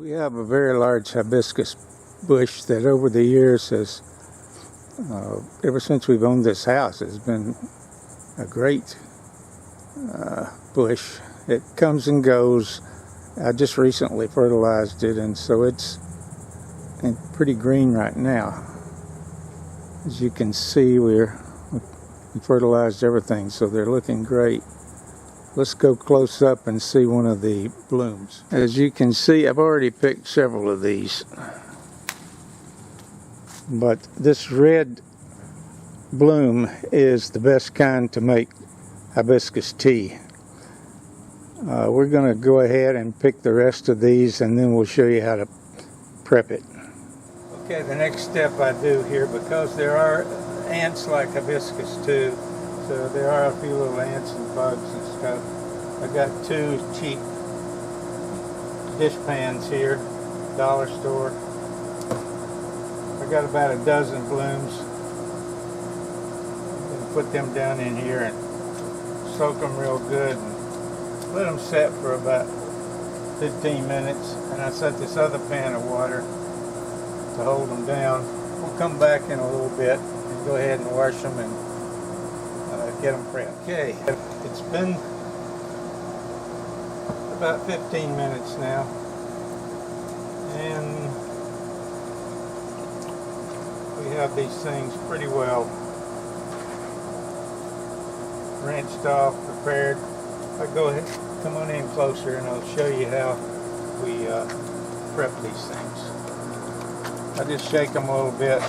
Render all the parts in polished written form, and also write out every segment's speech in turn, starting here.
We have a very large hibiscus bush that over the years has, ever since we've owned this house, has been a great bush. It comes and goes. I just recently fertilized it, and so it's pretty green right now. As you can see, we fertilized everything, so they're looking great. Let's go close up and see one of the blooms. As you can see, I've already picked several of these. But this red bloom is the best kind to make hibiscus tea. We're going to go ahead and pick the rest of these, and then we'll show you how to prep it. Okay, the next step I do here, because there are ants like hibiscus too, so there are a few little ants and bugs and stuff. I got 2 cheap dish pans here, dollar store. I got about a dozen blooms. I'm going to put them down in here and soak them real good and let them set for about 15 minutes. And I set this other pan of water to hold them down. We'll come back in a little bit and go ahead and wash them and get them prepped. Okay, it's been about 15 minutes now, and we have these things pretty well rinsed off, prepared. I'll go ahead, come on in closer, and I'll show you how we prep these things. I just shake them a little bit.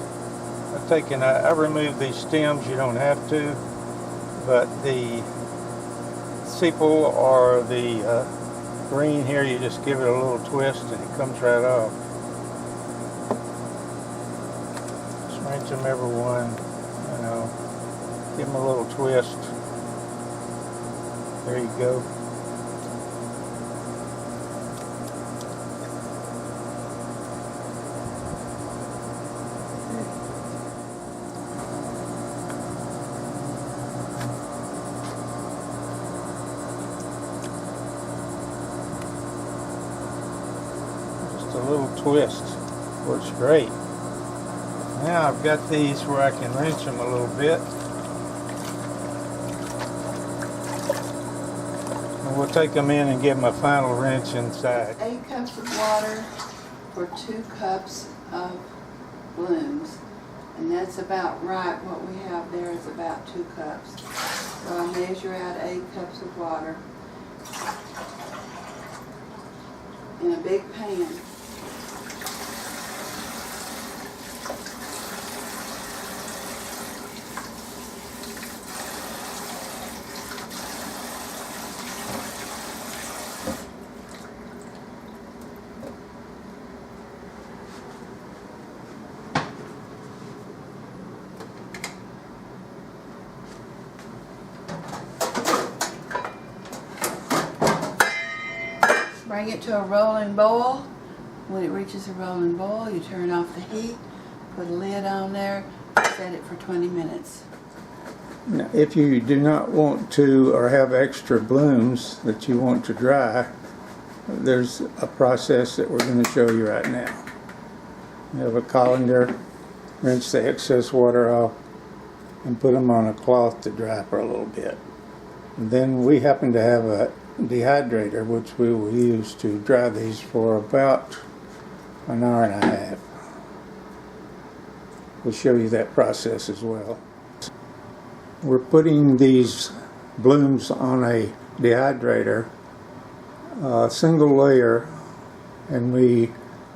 I remove these stems. You don't have to, but the sepal or the green here, you just give it a little twist and it comes right off. Just rinse them every one, give them a little twist. There you go. A little twist works great. Now I've got these where I can wrench them a little bit, and we'll take them in and give them a final wrench inside. 8 cups of water for 2 cups of blooms, and that's about right. What we have there is about 2 cups. So I measure out 8 cups of water in a big pan. Bring it to a rolling boil. When it reaches a rolling boil, you turn off the heat, put a lid on there, set it for 20 minutes. Now, if you do not want to or have extra blooms that you want to dry, there's a process that we're going to show you right now. You have a colander, rinse the excess water off, and put them on a cloth to dry for a little bit. And then we happen to have a dehydrator, which we will use to dry these for about an hour and a half. We'll show you that process as well. We're putting these blooms on a dehydrator, single layer, and we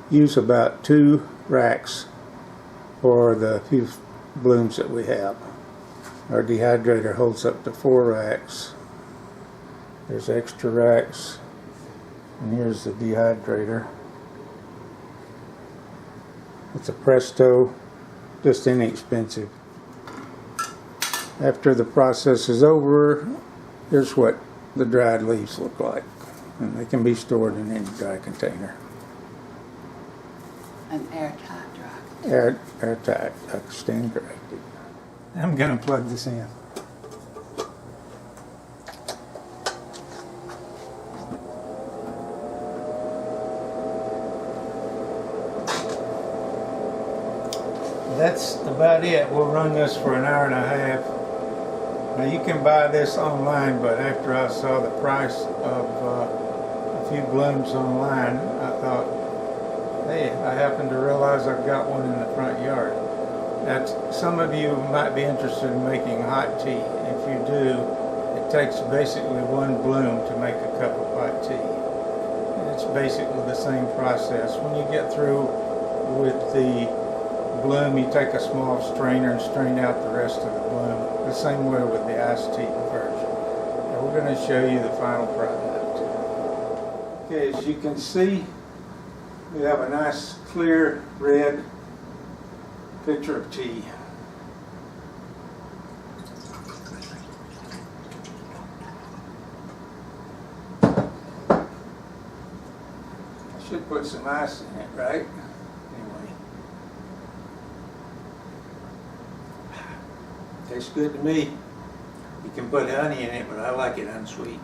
use about 2 racks for the few blooms that we have. Our dehydrator holds up to 4 racks. There's extra racks, and here's the dehydrator. It's a Presto, just inexpensive. After the process is over, here's what the dried leaves look like, and they can be stored in any dry container. An airtight dry container. Airtight, I stand corrected. I'm going to plug this in. That's about it. We'll run this for an hour and a half. Now you can buy this online, but after I saw the price of a few blooms online, I thought, hey, I happen to realize I've got one in the front yard. Now, some of you might be interested in making hot tea. If you do, it takes basically one bloom to make a cup of hot tea. And it's basically the same process. When you get through with the bloom, you take a small strainer and strain out the rest of the bloom. The same way with the iced tea version. And we're going to show you the final product. Okay, as you can see, we have a nice clear red pitcher of tea. I should put some ice in it, right? Anyway. Tastes good to me. You can put honey in it, but I like it unsweet.